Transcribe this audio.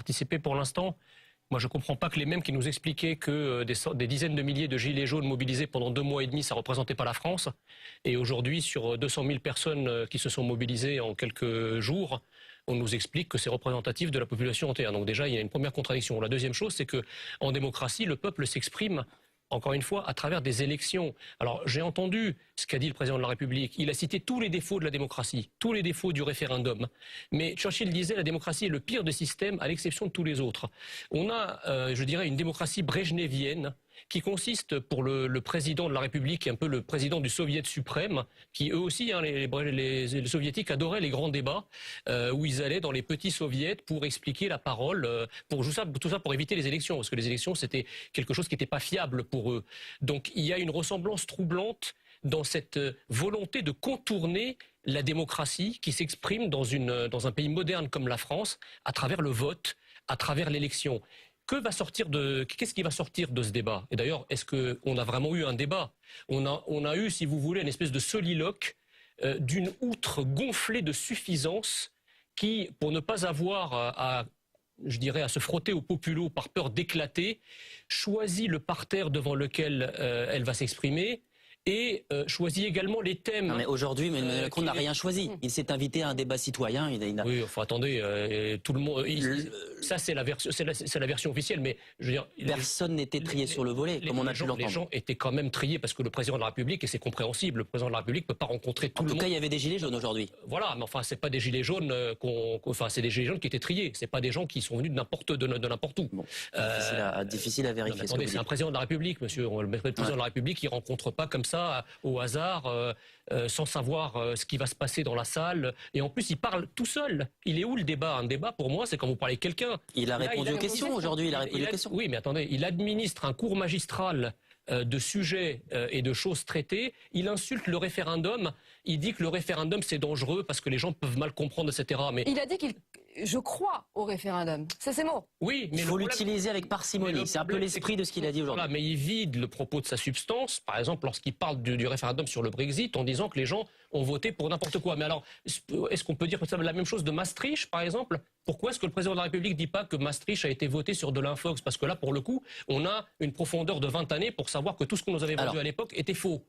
participé pour l'instant. Moi, je ne comprends pas que les mêmes qui nous expliquaient que des dizaines de milliers de gilets jaunes mobilisés pendant 2 mois et demi, ça ne représentait pas la France. Et aujourd'hui, sur 200 000 personnes qui se sont mobilisées en quelques jours, on nous explique que c'est représentatif de la population entière. Donc déjà, il y a une première contradiction. La deuxième chose, c'est qu'en démocratie, le peuple s'exprime, encore une fois, à travers des élections. Alors, j'ai entendu ce qu'a dit le président de la République. Il a cité tous les défauts de la démocratie, tous les défauts du référendum. Mais Churchill disait la démocratie est le pire des systèmes, à l'exception de tous les autres. On a, je dirais, une démocratie brejnevienne qui consiste pour le président de la République, qui est un peu le président du Soviet suprême, qui eux aussi, hein, les soviétiques adoraient les grands débats, où ils allaient dans les petits soviets pour expliquer la parole, pour tout ça pour éviter les élections, parce que les élections c'était quelque chose qui n'était pas fiable pour eux. Donc il y a une ressemblance troublante dans cette volonté de contourner la démocratie qui s'exprime dans un pays moderne comme la France, à travers le vote, à travers l'élection. Qu'est-ce qui va sortir de ce débat? Et d'ailleurs, est-ce qu'on a vraiment eu un débat? On a eu, si vous voulez, une espèce de soliloque d'une outre gonflée de suffisance qui, pour ne pas avoir je dirais, à se frotter au populo par peur d'éclater, choisit le parterre devant lequel elle va s'exprimer, et choisit également les thèmes. Non, mais aujourd'hui, Emmanuel Macron n'a rien choisi. Il s'est invité à un débat citoyen. Oui, enfin attendez, tout le monde. Ça, c'est la version officielle, mais je veux dire. Personne n'était trié sur le volet, comme on a pu l'entendre. Les gens étaient quand même triés parce que le président de la République, et c'est compréhensible, le président de la République ne peut pas rencontrer tout le monde. En tout cas, il y avait des gilets jaunes aujourd'hui. Voilà, mais enfin, c'est pas des gilets jaunes enfin, c'est des gilets jaunes qui étaient triés. C'est pas des gens qui sont venus de n'importe où. Bon, difficile à vérifier. Non, attendez, c'est un président de la République, monsieur. Le président de la République, il rencontre pas comme ça au hasard, sans savoir ce qui va se passer dans la salle. Et en plus, il parle tout seul. Il est où le débat? Un débat, pour moi, c'est quand vous parlez à quelqu'un. Il a répondu aux questions aujourd'hui. Oui, mais attendez, il administre un cours magistral de sujets et de choses traitées. Il insulte le référendum. Il dit que le référendum, c'est dangereux parce que les gens peuvent mal comprendre, etc. Mais il a dit je crois au référendum. C'est ses mots. Oui, mais il faut l'utiliser avec parcimonie. C'est un peu l'esprit de ce qu'il a dit aujourd'hui. Voilà, mais il vide le propos de sa substance. Par exemple, lorsqu'il parle du référendum sur le Brexit, en disant que les gens ont voté pour n'importe quoi. Mais alors, est-ce qu'on peut dire la même chose de Maastricht, par exemple? Pourquoi est-ce que le président de la République ne dit pas que Maastricht a été voté sur de l'infox? Parce que là, pour le coup, on a une profondeur de 20 années pour savoir que tout ce qu'on nous avait vendu à l'époque était faux.